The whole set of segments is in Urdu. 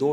2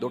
2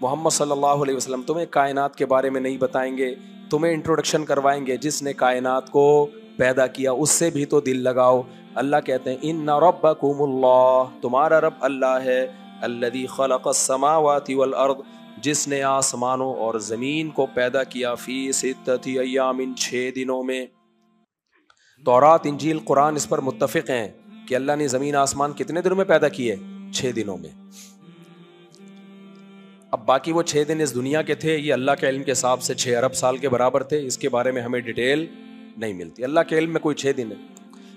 محمد صلی اللہ علیہ وسلم تمہیں کائنات کے بارے میں نہیں بتائیں گے, تمہیں انٹروڈکشن کروائیں گے جس نے کائنات کو پیدا کیا, اس سے بھی تو دل لگاؤ. اللہ کہتے ہیں ان ربکم اللہ, تمہارا رب اللہ ہے, الذی خلق السماوات والارض, جس نے آسمانوں اور زمین کو پیدا کیا, فی ستۃ ایام, 6 دنوں میں. تورات انجیل قرآن اس پر متفق ہیں کہ اللہ نے زمین آسمان کتنے دنوں میں پیدا کیے, 6 دنوں میں. اب باقی وہ 6 دن اس دنیا کے تھے, یہ اللہ کے علم کے حساب سے 6 ارب سال کے برابر تھے, اس کے بارے میں ہمیں ڈیٹیل نہیں ملتی. اللہ کے علم میں کوئی 6 دن ہے.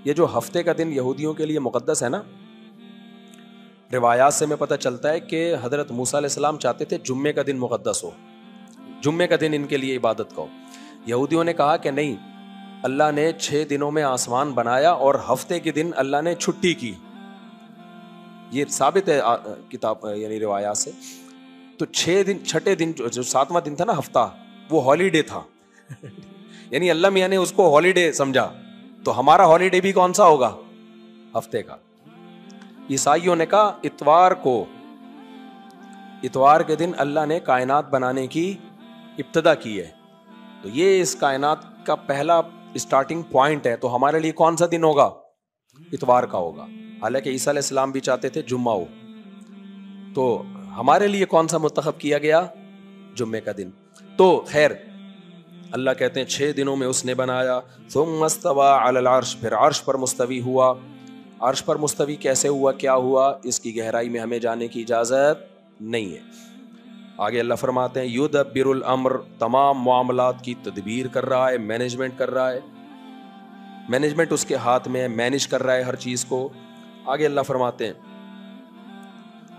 یہ جو ہفتے کا دن یہودیوں کے لیے مقدس ہے نا, روایات سے میں پتہ چلتا ہے کہ حضرت موسیٰ علیہ السلام چاہتے تھے جمعے کا دن مقدس ہو, جمعے کا دن ان کے لیے عبادت کا ہو. یہودیوں نے کہا کہ نہیں, اللہ نے 6 دنوں میں آسمان بنایا اور ہفتے کے دن اللہ نے چھٹی کی. یہ ثابت ہے کتاب یعنی روایات سے. تو 6 دن, چھٹے دن جو 7واں دن تھا نا ہفتہ, وہ ہالیڈے تھا. یعنی اللہ میاں نے اس کو ہالیڈے سمجھا. تو ہمارا ہالیڈے بھی کون سا ہوگا, ہفتے کا. عیسائیوں نے کہا اتوار کو, اتوار کے دن اللہ نے کائنات بنانے کی ابتدا کی ہے, تو یہ اس کائنات کا پہلا اسٹارٹنگ پوائنٹ ہے. تو ہمارے لیے کون سا دن ہوگا, اتوار کا ہوگا. حالانکہ عیسیٰ علیہ السلام بھی چاہتے تھے جمعہ ہو, تو ہمارے لیے کون سا منتخب کیا گیا, جمعے کا دن. تو خیر, اللہ کہتے ہیں 6 دنوں میں اس نے بنایا. ثم استوى علی العرش, پھر عرش پر مستوی ہوا. عرش پر مستوی کیسے ہوا, کیا ہوا, اس کی گہرائی میں ہمیں جانے کی اجازت نہیں ہے. آگے اللہ فرماتے ہیں یدبر الامر, تمام معاملات کی تدبیر کر رہا ہے, مینجمنٹ کر رہا ہے. مینجمنٹ اس کے ہاتھ میں ہے, مینج کر رہا ہے ہر چیز کو. آگے اللہ فرماتے ہیں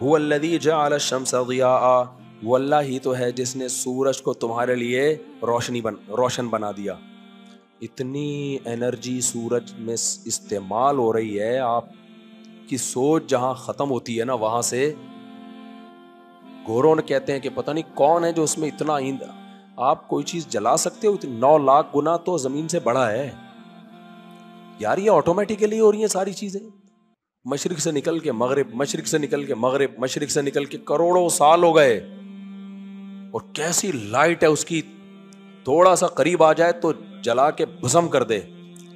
هو الذی جعل الشمس ضیاء, وہ اللہ ہی تو ہے جس نے سورج کو تمہارے لیے روشن بنا دیا. اتنی انرجی سورج میں استعمال ہو رہی ہے, آپ کی سوچ جہاں ختم ہوتی ہے نا, وہاں سے گوروں نے کہتے ہیں کہ پتہ نہیں کون ہے جو اس میں اتنا ایندھن, آپ کوئی چیز جلا سکتے ہو 9 لاکھ گنا تو زمین سے بڑا ہے یار. یہ آٹومیٹیکلی ہو رہی ہیں ساری چیزیں, مشرق سے نکل کے مغرب, مشرق سے نکل کے مغرب, مشرق سے نکل کے کروڑوں سال ہو گئے. اور کیسی لائٹ ہے اس کی, تھوڑا سا قریب آ جائے تو جلا کے بھسم کر دے,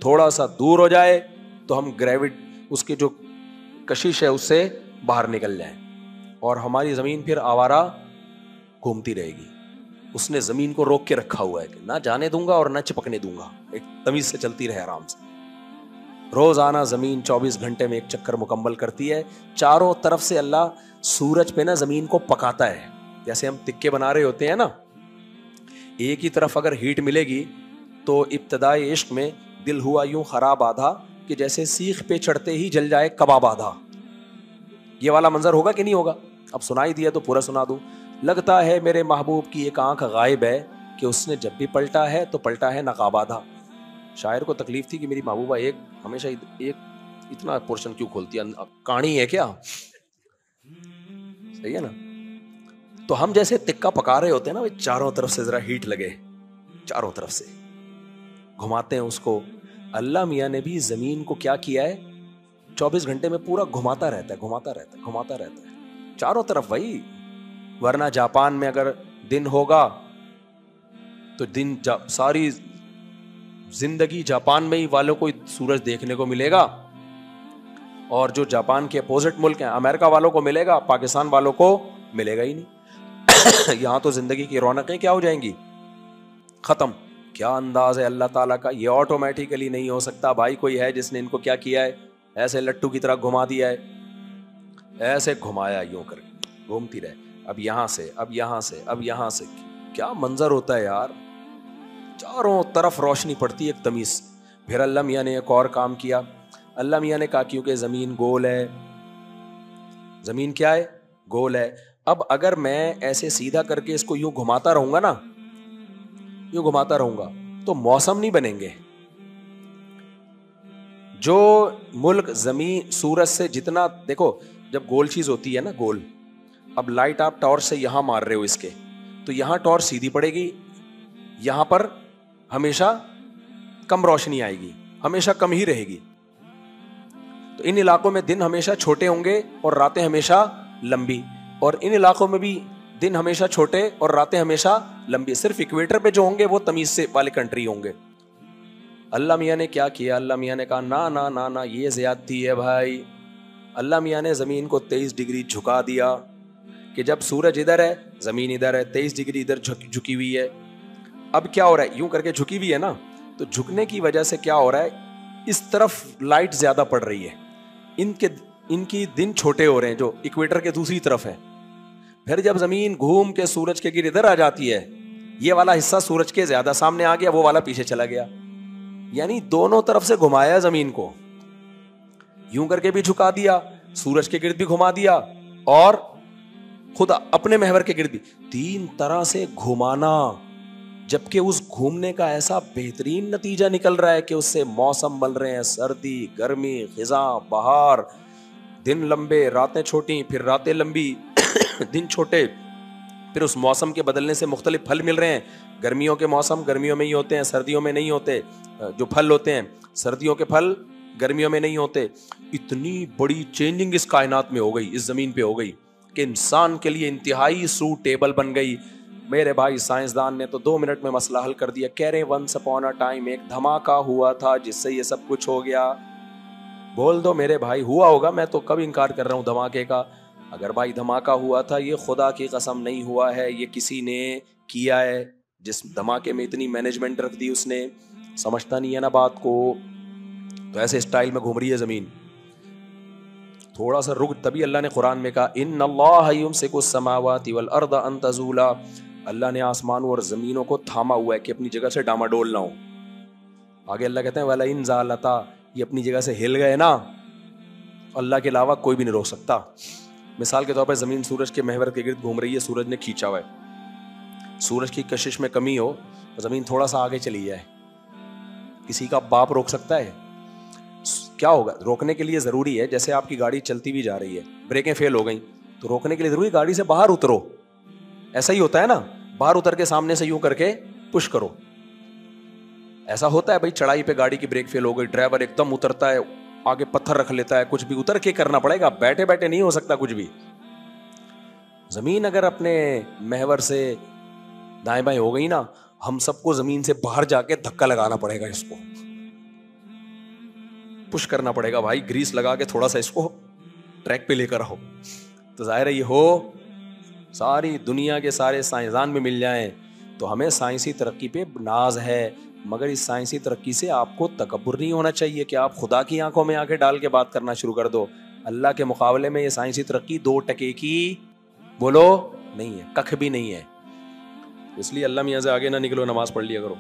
تھوڑا سا دور ہو جائے تو ہم گریوٹ اس کی جو کشش ہے اس سے باہر نکل جائیں, اور ہماری زمین پھر آوارہ گھومتی رہے گی. اس نے زمین کو روک کے رکھا ہوا ہے کہ نہ جانے دوں گا اور نہ چپکنے دوں گا, ایک تمیز سے چلتی رہے آرام سے. روزانہ زمین 24 گھنٹے میں ایک چکر مکمل کرتی ہے. چاروں طرف سے اللہ سورج پہ نا زمین کو پکاتا ہے, جیسے ہم تکے بنا رہے ہوتے ہیں نا, ایک ہی طرف اگر ہیٹ ملے گی تو ابتدائی عشق میں دل ہوا یوں خراب آدھا کہ جیسے سیخ پہ چڑھتے ہی جل جائے کباب آدھا. یہ والا منظر ہوگا کہ نہیں ہوگا؟ اب سنائی دیا تو پورا سنا دوں. لگتا ہے میرے محبوب کی ایک آنکھ غائب ہے کہ اس نے جب بھی پلٹا ہے تو پلٹا ہے نقاب آدھا. شاعر کو تکلیف تھی کہ میری محبوبہ ایک ہمیشہ ایک اتنا پورشن کیوں کھولتی ہے, کہانی ہے کیا, صحیح ہے نا. تو ہم جیسے تکا پکا رہے ہوتے ہیں نا, چاروں طرف سے ذرا ہیٹ لگے, چاروں طرف سے گھماتے ہیں اس کو. اللہ میاں نے بھی زمین کو کیا کیا ہے, 24 گھنٹے میں پورا گھماتا رہتا ہے, گھماتا رہتا ہے, گھماتا رہتا ہے چاروں طرف بھائی. ورنہ جاپان میں اگر دن ہوگا تو دن ساری زندگی جاپان میں ہی والوں کو سورج دیکھنے کو ملے گا, اور جو جاپان کے اپوزٹ ملک ہیں امریکہ والوں کو ملے گا, پاکستان والوں کو ملے گا ہی نہیں. یہاں تو زندگی کی رونقیں کیا ہو جائیں گی, ختم. کیا انداز ہے اللہ تعالیٰ کا, یہ آٹومیٹیکلی نہیں ہو سکتا بھائی. کوئی ہے جس نے ان کو کیا کیا ہے, ایسے لٹو کی طرح گھما دیا ہے, ایسے گھمایا یوں کر گھومتی رہے, اب یہاں سے, اب یہاں سے, اب یہاں سے. کیا منظر ہوتا ہے یار, چاروں طرف روشنی پڑتی ہے ایک تمیز. پھر اللہ میاں نے ایک اور کام کیا. اللہ میاں نے کہا کیونکہ زمین گول ہے, زمین کیا ہے, گول ہے. اب اگر میں ایسے سیدھا کر کے اس کو یوں گھماتا رہوں گا نا, یوں گھماتا رہوں گا تو موسم نہیں بنیں گے. جو ملک زمین سورج سے جتنا, دیکھو جب گول چیز ہوتی ہے نا, گول, اب لائٹ آپ ٹارچ سے یہاں مار رہے ہو اس کے, تو یہاں ٹارچ سیدھی پڑے گی, یہاں پر ہمیشہ کم روشنی آئے گی, ہمیشہ کم ہی رہے گی. تو ان علاقوں میں دن ہمیشہ چھوٹے ہوں گے اور راتیں ہمیشہ لمبی, اور ان علاقوں میں بھی دن ہمیشہ چھوٹے اور راتیں ہمیشہ لمبی. صرف اکویٹر پہ جو ہوں گے وہ تمیز سے والے کنٹری ہوں گے. اللہ میاں نے کیا کیا؟ اللہ میاں نے کہا نا نا نا نا یہ زیادتی ہے بھائی. اللہ میاں نے زمین کو 23 ڈگری جھکا دیا کہ جب سورج ادھر ہے زمین ادھر ہے, 23 ڈگری ادھر جھکی ہوئی ہے. اب کیا ہو رہا ہے؟ یوں کر کے جھکی ہوئی ہے نا, تو جھکنے کی وجہ سے کیا ہو رہا ہے, اس طرف لائٹ زیادہ پڑ رہی ہے, ان کی دن چھوٹے ہو رہے ہیں جو اکویٹر کے دوسری طرف ہے. پھر جب زمین گھوم کے سورج کے گرد ادھر آ جاتی ہے, یہ والا حصہ سورج کے زیادہ سامنے آ گیا, وہ والا پیچھے چلا گیا. یعنی دونوں طرف سے گھمایا زمین کو, یوں کر کے بھی جھکا دیا, سورج کے گرد بھی گھما دیا, اور خود اپنے محور کے گرد بھی. 3 طرح سے گھمانا, جبکہ اس گھومنے کا ایسا بہترین نتیجہ نکل رہا ہے کہ اس سے موسم بن رہے ہیں, سردی, گرمی, خزاں, بہار, دن لمبے راتیں چھوٹی, پھر راتیں لمبی دن چھوٹے, پھر اس موسم کے بدلنے سے مختلف پھل مل رہے ہیں. گرمیوں کے موسم گرمیوں میں ہی ہوتے ہیں, سردیوں میں نہیں ہوتے. جو پھل ہوتے ہیں سردیوں کے پھل گرمیوں میں نہیں ہوتے. اتنی بڑی چینجنگ اس کائنات میں ہو گئی, اس زمین پہ ہو گئی کہ انسان کے لیے انتہائی سوٹیبل بن گئی. میرے بھائی سائنسدان نے تو 2 منٹ میں مسئلہ حل کر دیا. کہہ رہے ونس اپون اے ٹائم ایک دھماکہ ہوا تھا جس سے یہ سب کچھ ہو گیا. بول دو میرے بھائی ہوا ہوگا, میں تو کب انکار کر رہا ہوں دھماکے کا. اگر بھائی دھماکہ ہوا تھا, یہ خدا کی قسم نہیں ہوا ہے, یہ کسی نے کیا ہے. جس دھماکے میں اتنی مینجمنٹ رکھ دی اس نے, سمجھتا نہیں ہے نا بات کو. تو ایسے اسٹائل میں گھوم رہی ہے زمین. تھوڑا سا رک, تبھی اللہ نے قرآن میں کہا ان اللہ یمسک السماوات والارض ان تزولا. اللہ نے آسمانوں اور زمینوں کو تھاما ہوا ہے کہ اپنی جگہ سے ڈاماڈول نہ ہو. آگے اللہ کہتے ہیں وَلَئِن زَالَتَا, یہ اپنی جگہ سے ہل گئے نا, اللہ کے علاوہ کوئی بھی نہیں روک سکتا. مثال کے طور پر زمین سورج کے محور کے گرد گھوم رہی ہے, سورج نے کھینچا ہوا ہے. سورج کی کشش میں کمی ہو تو زمین تھوڑا سا آگے چلی جائے, کسی کا باپ روک سکتا ہے؟ کیا ہوگا؟ روکنے کے لیے ضروری ہے, جیسے آپ کی گاڑی چلتی بھی جا رہی ہے, بریکیں فیل ہو گئیں, تو روکنے کے لیے ضروری گاڑی سے باہر اترو. ایسا ہی ہوتا ہے نا, باہر اتر کے سامنے سے یوں کر کے پش کرو. ایسا ہوتا ہے بھائی, چڑھائی پہ گاڑی کی بریک فیل ہو گئی, ڈرائیور ایک دم اترتا ہے, آگے پتھر رکھ لیتا ہے, کچھ بھی اتر کے کرنا پڑے گا, بیٹھے بیٹھے نہیں ہو سکتا کچھ بھی. زمین اگر اپنے محور سے دائیں بائیں ہو گئی نا, ہم سب کو زمین سے باہر جا کے دھکا لگانا پڑے گا, اس کو پش کرنا پڑے گا بھائی, گریس لگا کے تھوڑا سا اس کو ٹریک پہ لے کر آؤ. تو ظاہر ہے یہ ہو ساری دنیا کے سارے سائنسدان میں مل جائیں تو ہمیں سائنسی ترقی پہ ناز ہے, مگر اس سائنسی ترقی سے آپ کو تکبر نہیں ہونا چاہیے کہ آپ خدا کی آنکھوں میں آنکھیں ڈال کے بات کرنا شروع کر دو. اللہ کے مقابلے میں یہ سائنسی ترقی 2 ٹکے کی بولو نہیں ہے, ککھ بھی نہیں ہے. اس لیے اللہ میاں سے آگے نہ نکلو, نماز پڑھ لیا کرو.